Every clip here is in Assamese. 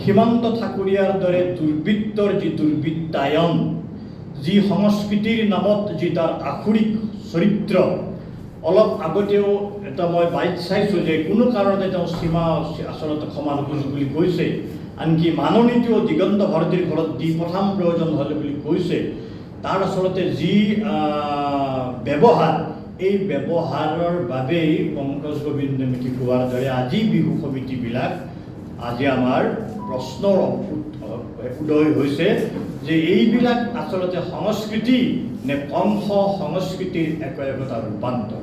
সীমান্ত ঠাকুৰীয়াৰ দৰে দুৰ্বৃত্তৰ যি দুৰ্বৃত্তায়ন, যি সংস্কৃতিৰ নামত যি তাৰ আসুৰিক চৰিত্ৰ, অলপ আগতেও এটা মই বাইট চাইছোঁ যে কোনো কাৰণতে তেওঁ সীমা আচলতে ক্ষমা নোখোজো বুলি কৈছে, আনকি মাননীতিও দিগন্ত ভাৰতীৰ ঘৰত দি পঠাম প্ৰয়োজন হ'লে বুলি কৈছে। তাৰ আচলতে যি ব্যৱহাৰ, এই ব্যৱহাৰৰ বাবেই পংকজ গোবিন্দ মেধি কোৱাৰ দৰে আজি বিহু সমিতিবিলাক আজি আমাৰ প্ৰশ্নৰ উদয় হৈছে যে এইবিলাক আচলতে সংস্কৃতি নে কংস সংস্কৃতিৰ একতা ৰূপান্তৰ।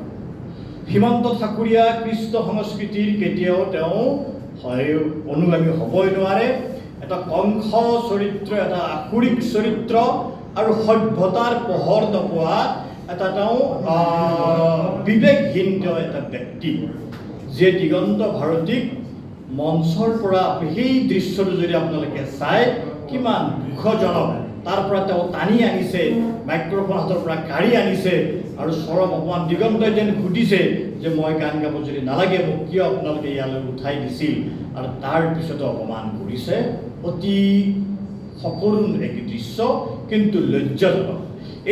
সীমান্ত ঠাকুৰীয়া কৃষ্ণ সংস্কৃতিৰ কেতিয়াও তেওঁ অনুগামী হ'বই নোৱাৰে। এটা কংস চৰিত্ৰ, এটা আসুৰিক চৰিত্ৰ আৰু সভ্যতাৰ পোহৰ নপোৱা এটা তেওঁ বিবেকহীন তেওঁ এটা ব্যক্তি, যে দিগন্ত ভাৰতীক মঞ্চৰ পৰা সেই দৃশ্যটো যদি আপোনালোকে চাই কিমান দুখজনক, তাৰ পৰা তেওঁ টানি আনিছে, মাইক্ৰফোন হাতৰ পৰা কাঢ়ি আনিছে আৰু চৰম অপমান। দিগন্তই যেন সুধিছে যে মই গান গাব যদি নালাগে মোক কিয় আপোনালোকে ইয়ালৈ উঠাই দিছিল, আৰু তাৰ পিছতো অপমান কৰিছে। অতি সকৰুণ এক দৃশ্য, কিন্তু লজ্জাজনক।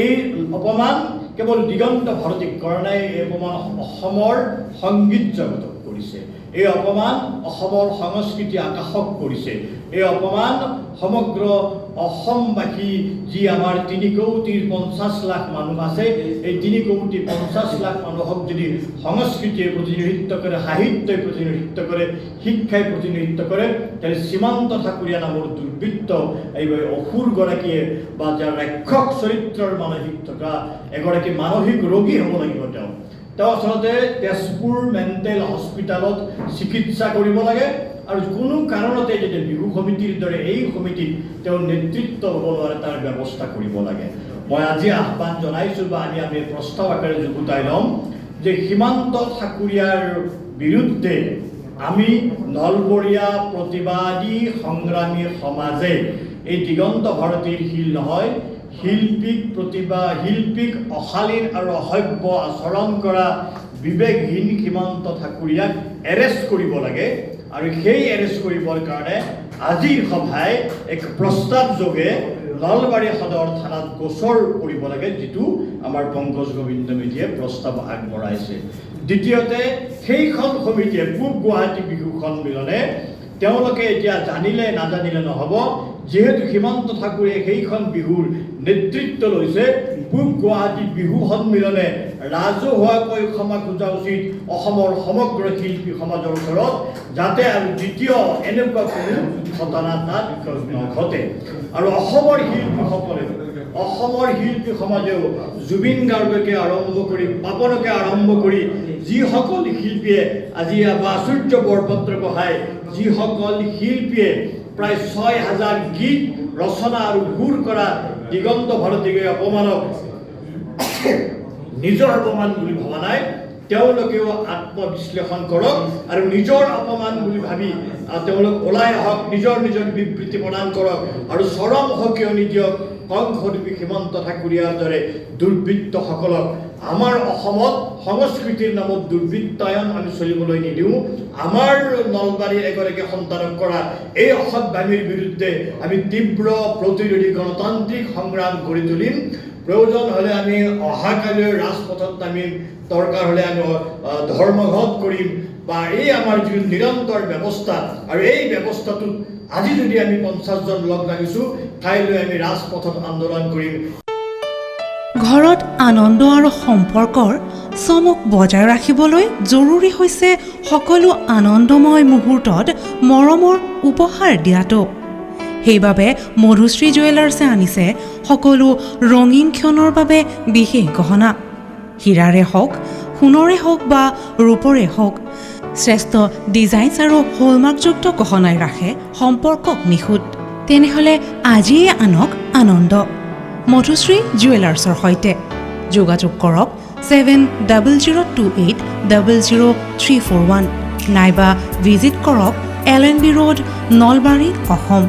এই অপমান কেৱল দিগন্ত ভাৰতীক কৰা নাই, এই অপমান অসমৰ সংগীত জগতক কৰিছে, এই অপমান অসমৰ সংস্কৃতি আকাশক কৰিছে, এই অপমান সমগ্ৰ অসমবাসী যি আমাৰ 3,50,00,000 মানুহ আছে, এই 3,50,00,000 মানুহক যদি সংস্কৃতিয়ে প্ৰতিনিধিত্ব কৰে, সাহিত্যই প্ৰতিনিধিত্ব কৰে, শিক্ষাই প্ৰতিনিধিত্ব কৰে, তেনে সীমান্ত ঠাকুৰীয়া নামৰ দুৰ্বৃত্ত এই অসুৰগৰাকীয়ে বা যাৰ ৰাক্ষস চৰিত্ৰৰ মানসিক থকা এগৰাকী মানসিক ৰোগী হ'ব লাগিব। তেওঁ আচলতে তেজপুৰ মেণ্টেল হস্পিটেলত চিকিৎসা কৰিব লাগে, আৰু কোনো কাৰণতে যদি বিহু সমিতিৰ দৰে এই সমিতিত তেওঁ নেতৃত্ব ল'ব নোৱাৰে, তাৰ ব্যৱস্থা কৰিব লাগে। মই আজি আহ্বান জনাইছোঁ বা আমি প্ৰস্তাৱ আকাৰে যুগুতাই ল'ম যে সীমান্ত ঠাকুৰীয়াৰ বিৰুদ্ধে আমি নলবৰীয়া প্ৰতিবাদী সংগ্ৰামী সমাজে এই দিগন্ত ভাৰতীৰ শিল নহয়, শিল্পীক অশালীন আৰু অসভ্য আচৰণ কৰা বিবেকহীন সীমান্ত ঠাকুৰীয়াক এৰেষ্ট কৰিব লাগে। আৰু সেই এৰেষ্ট কৰিবৰ কাৰণে আজিৰ সভাই এক প্ৰস্তাৱ যোগে নলবাৰী সদৰ থানাত গোচৰ কৰিব লাগে, যিটো আমাৰ পংকজ গোবিন্দ মেধিয়ে প্ৰস্তাৱ আগবঢ়াইছে। দ্বিতীয়তে সেইখন সমিতিয়ে পূব গুৱাহাটী বিহু সন্মিলনে তেওঁলোকে এতিয়া জানিলে নাজানিলে নহ'ব, যিহেতু সীমান্ত ঠাকুৰীয়ে সেইখন বিহুৰ নেতৃত্ব লৈছে, পূব গুৱাহাটী বিহু সন্মিলনে ৰাজহুৱাকৈ ক্ষমা খোজা উচিত অসমৰ সমগ্ৰ শিল্পী সমাজৰ ওচৰত, যাতে আৰু দ্বিতীয় এনেকুৱা কোনো ঘটনা তাত নঘটে। আৰু অসমৰ শিল্পী সমাজেও জুবিন গাৰ্গকে আৰম্ভ কৰি পাপনকে আৰম্ভ কৰি যিসকল শিল্পীয়ে আজি বা সূৰ্য বৰপত্ৰ গোহাঁই, যিসকল শিল্পীয়ে প্ৰায় 6,000 গীত ৰচনা আৰু সুৰ কৰা দিগন্ত ভাৰতীকে অপমানক নিজৰ অপমান বুলি ভবা নাই, তেওঁলোকেও আত্মবিশ্লেষণ কৰক আৰু নিজৰ অপমান বুলি ভাবি তেওঁলোক ওলাই আহক, নিজৰ বিবৃতি প্ৰদান কৰক আৰু চৰম সকিয়নি দিয়ক কংসৰূপী সীমান্ত ঠাকুৰীয়াৰ দৰে দুৰ্বৃত্তসকলক। আমাৰ অসমত সংস্কৃতিৰ নামত দুৰ্বৃত্তায়ন আমি চলিবলৈ নিদিওঁ। আমাৰ নলবাৰীৰ এগৰাকী সন্তানক কৰা এই অসৎভামীৰ বিৰুদ্ধে আমি তীব্ৰ প্ৰতিৰোধী গণতান্ত্ৰিক সংগ্ৰাম কৰি তুলিম। প্ৰয়োজন হ'লে আমি অহাকালিৰ ৰাজপথত নামিম, দৰকাৰ হ'লে আমি ধৰ্মঘট কৰিম, বা এই আমাৰ যিটো নিৰন্তৰ ব্যৱস্থা, আৰু এই ব্যৱস্থাটোত আজি যদি আমি 50 জন লগ লাগিছোঁ, কাইলৈ আমি ৰাজপথত আন্দোলন কৰিম। ঘৰত আনন্দ আৰু সম্পৰ্কৰ চমক বজাই ৰাখিবলৈ জৰুৰী হৈছে সকলো আনন্দময় মুহূৰ্তত মৰমৰ উপহাৰ দিয়াটো। সেইবাবে মধুশ্ৰী জুৱেলাৰ্ছে আনিছে সকলো ৰঙীন ক্ষণৰ বাবে বিশেষ গহনা। হীৰাৰে হওক, সোণৰে হওক বা ৰূপৰে হওক, শ্ৰেষ্ঠ ডিজাইনছ আৰু হলমাৰ্কযুক্ত গহনাই ৰাখে সম্পৰ্কক নিখুঁত। তেনেহ'লে আজিয়ে আনক আনন্দ মধুশ্ৰী জুৱেলাৰ্ছৰ সৈতে। যোগাযোগ কৰক 7028000341 নাইবা ভিজিট কৰক LNB ৰোড, নলবাৰী, অসম।